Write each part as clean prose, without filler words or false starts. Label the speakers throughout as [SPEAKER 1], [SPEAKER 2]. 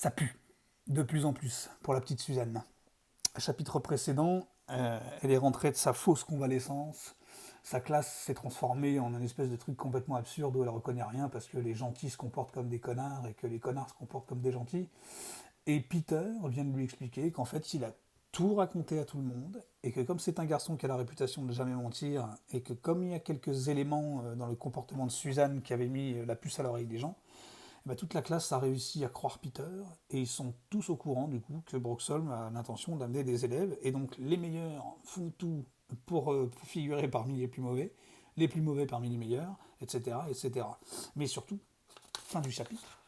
[SPEAKER 1] Ça pue, de plus en plus, pour la petite Suzanne. Chapitre précédent, elle est rentrée de sa fausse convalescence. Sa classe s'est transformée en une espèce de truc complètement absurde où elle reconnaît rien parce que les gentils se comportent comme des connards et que les connards se comportent comme des gentils. Et Peter vient de lui expliquer qu'en fait, il a tout raconté à tout le monde et que comme c'est un garçon qui a la réputation de ne jamais mentir et que comme il y a quelques éléments dans le comportement de Suzanne qui avait mis la puce à l'oreille des gens, eh ben, toute la classe a réussi à croire Peter et ils sont tous au courant du coup que Broxholm a l'intention d'amener des élèves et donc les meilleurs font tout pour figurer parmi les plus mauvais parmi les meilleurs, etc., etc. Mais surtout, fin du chapitre,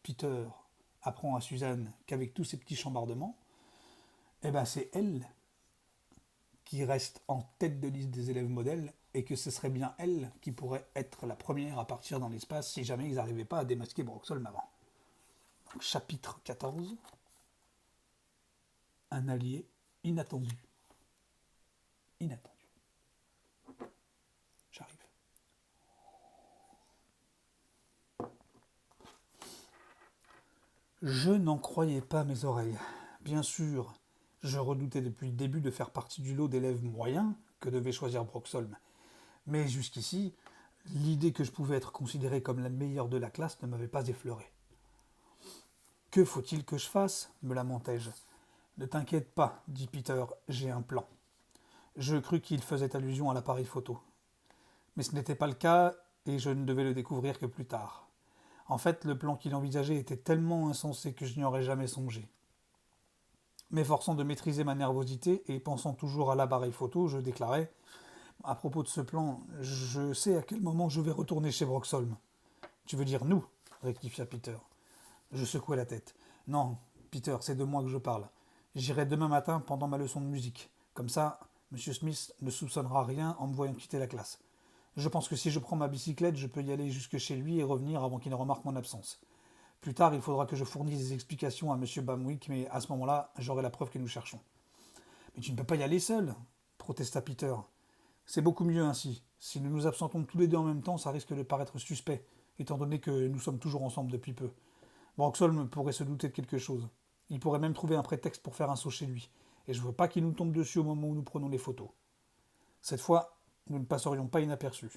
[SPEAKER 1] Peter apprend à Suzanne qu'avec tous ces petits chambardements, eh ben c'est elle qui reste en tête de liste des élèves modèles et que ce serait bien elle qui pourrait être la première à partir dans l'espace si jamais ils n'arrivaient pas à démasquer Broxholm avant. Donc, chapitre 14, un allié inattendu. Inattendu. J'arrive. Je n'en croyais pas mes oreilles. Bien sûr, je redoutais depuis le début de faire partie du lot d'élèves moyens que devait choisir Broxholm. Mais jusqu'ici, l'idée que je pouvais être considéré comme la meilleure de la classe ne m'avait pas effleuré. Que faut-il que je fasse me lamentai-je. Ne t'inquiète pas, dit Peter, j'ai un plan. Je crus qu'il faisait allusion à l'appareil photo. Mais ce n'était pas le cas et je ne devais le découvrir que plus tard. En fait, le plan qu'il envisageait était tellement insensé que je n'y aurais jamais songé. M'efforçant de maîtriser ma nervosité et pensant toujours à l'appareil photo, je déclarai à propos de ce plan, je sais à quel moment je vais retourner chez Broxholm. Tu veux dire nous rectifia Peter. Je secouai la tête. Non, Peter, c'est de moi que je parle. J'irai demain matin pendant ma leçon de musique. Comme ça, M. Smith ne soupçonnera rien en me voyant quitter la classe. Je pense que si je prends ma bicyclette, je peux y aller jusque chez lui et revenir avant qu'il ne remarque mon absence. Plus tard, il faudra que je fournisse des explications à M. Bamwick, mais à ce moment-là, j'aurai la preuve que nous cherchons. Mais tu ne peux pas y aller seul, protesta Peter. C'est beaucoup mieux ainsi. Si nous nous absentons tous les deux en même temps, ça risque de paraître suspect, étant donné que nous sommes toujours ensemble depuis peu. Broxholm pourrait se douter de quelque chose. Il pourrait même trouver un prétexte pour faire un saut chez lui. Et je ne veux pas qu'il nous tombe dessus au moment où nous prenons les photos. Cette fois, nous ne passerions pas inaperçus.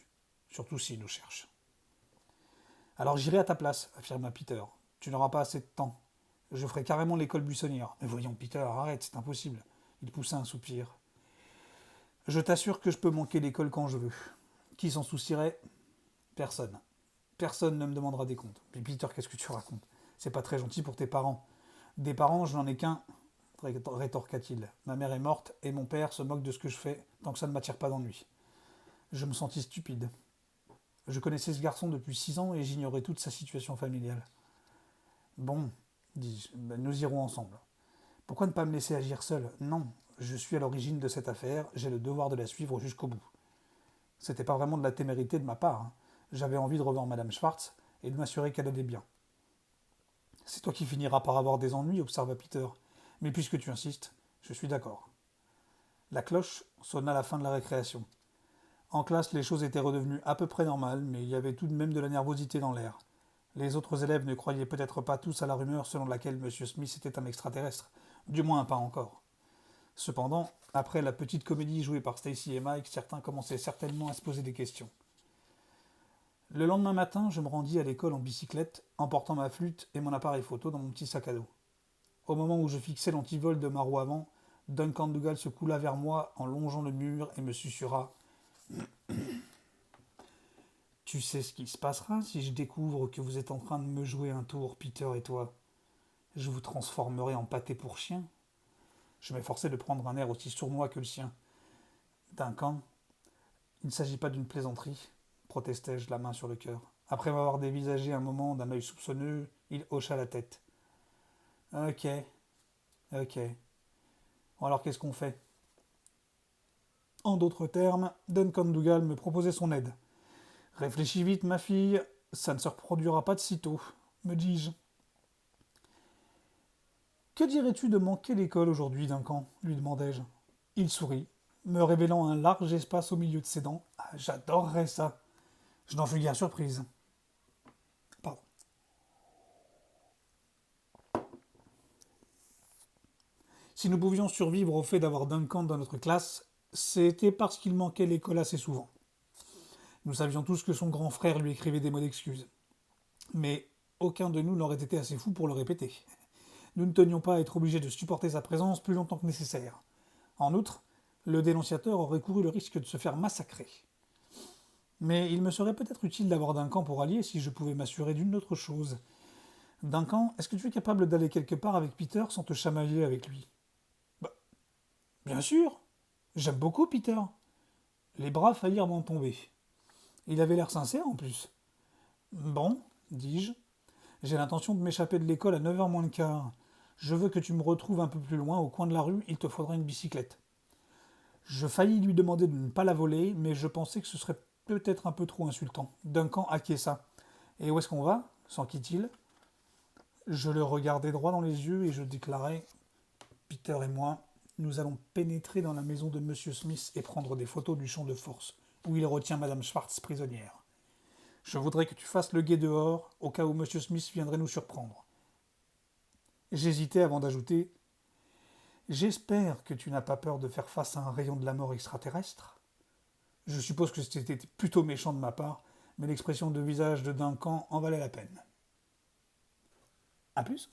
[SPEAKER 1] Surtout s'il nous cherche. Alors j'irai à ta place, affirma Peter. Tu n'auras pas assez de temps. Je ferai carrément l'école buissonnière. Mais voyons, Peter, arrête, c'est impossible. Il poussa un soupir. Je t'assure que je peux manquer l'école quand je veux. Qui s'en soucierait? Personne. Personne ne me demandera des comptes. Puis Peter, qu'est-ce que tu racontes? C'est pas très gentil pour tes parents. Des parents, je n'en ai qu'un, rétorqua-t-il. Ma mère est morte et mon père se moque de ce que je fais tant que ça ne m'attire pas d'ennui. Je me sentis stupide. Je connaissais ce garçon depuis 6 ans et j'ignorais toute sa situation familiale. Bon, dis-je, ben nous irons ensemble. Pourquoi ne pas me laisser agir seul? Non, je suis à l'origine de cette affaire, j'ai le devoir de la suivre jusqu'au bout. C'était pas vraiment de la témérité de ma part. Hein. J'avais envie de revoir Madame Schwartz et de m'assurer qu'elle allait bien. C'est toi qui finiras par avoir des ennuis, observa Peter. Mais puisque tu insistes, je suis d'accord. La cloche sonna à la fin de la récréation. En classe, les choses étaient redevenues à peu près normales, mais il y avait tout de même de la nervosité dans l'air. Les autres élèves ne croyaient peut-être pas tous à la rumeur selon laquelle M. Smith était un extraterrestre, du moins pas encore. Cependant, après la petite comédie jouée par Stacy et Mike, certains commençaient certainement à se poser des questions. Le lendemain matin, je me rendis à l'école en bicyclette, emportant ma flûte et mon appareil photo dans mon petit sac à dos. Au moment où je fixais l'antivol de ma roue avant, Duncan Dougal se coula vers moi en longeant le mur et me susurra « Tu sais ce qui se passera si je découvre que vous êtes en train de me jouer un tour, Peter et toi? Je vous transformerai en pâté pour chien. » Je m'efforçais de prendre un air aussi sournois que le sien. Duncan, il ne s'agit pas d'une plaisanterie, protestai-je, la main sur le cœur. Après m'avoir dévisagé un moment d'un œil soupçonneux, il hocha la tête. Ok, ok. Bon alors qu'est-ce qu'on fait? En d'autres termes, Duncan Dougal me proposait son aide. Réfléchis vite, ma fille, ça ne se reproduira pas de sitôt, me dis-je. Que dirais-tu de manquer l'école aujourd'hui, Duncan lui demandai-je. Il sourit, me révélant un large espace au milieu de ses dents. Ah, j'adorerais ça. Je n'en fus guère surprise. Pardon. Si nous pouvions survivre au fait d'avoir Duncan dans notre classe, c'était parce qu'il manquait l'école assez souvent. Nous savions tous que son grand frère lui écrivait des mots d'excuses. Mais aucun de nous n'aurait été assez fou pour le répéter. Nous ne tenions pas à être obligés de supporter sa présence plus longtemps que nécessaire. En outre, le dénonciateur aurait couru le risque de se faire massacrer. Mais il me serait peut-être utile d'avoir Duncan pour allié si je pouvais m'assurer d'une autre chose. Duncan, est-ce que tu es capable d'aller quelque part avec Peter sans te chamailler avec lui? Bah, bien sûr. J'aime beaucoup Peter. Les bras faillirent m'en tomber. Il avait l'air sincère en plus. Bon, dis-je, j'ai l'intention de m'échapper de l'école à 9h moins le quart. Je veux que tu me retrouves un peu plus loin, au coin de la rue, il te faudra une bicyclette. Je faillis lui demander de ne pas la voler, mais je pensais que ce serait peut-être un peu trop insultant. Duncan acquiesça. Et où est-ce qu'on va s'enquit-il. Je le regardai droit dans les yeux et je déclarai: Peter et moi, nous allons pénétrer dans la maison de Monsieur Smith et prendre des photos du champ de force, où il retient Madame Schwartz prisonnière. Je voudrais que tu fasses le guet dehors, au cas où Monsieur Smith viendrait nous surprendre. J'hésitais avant d'ajouter: J'espère que tu n'as pas peur de faire face à un rayon de la mort extraterrestre. Je suppose que c'était plutôt méchant de ma part, mais l'expression de visage de Duncan en valait la peine. A plus.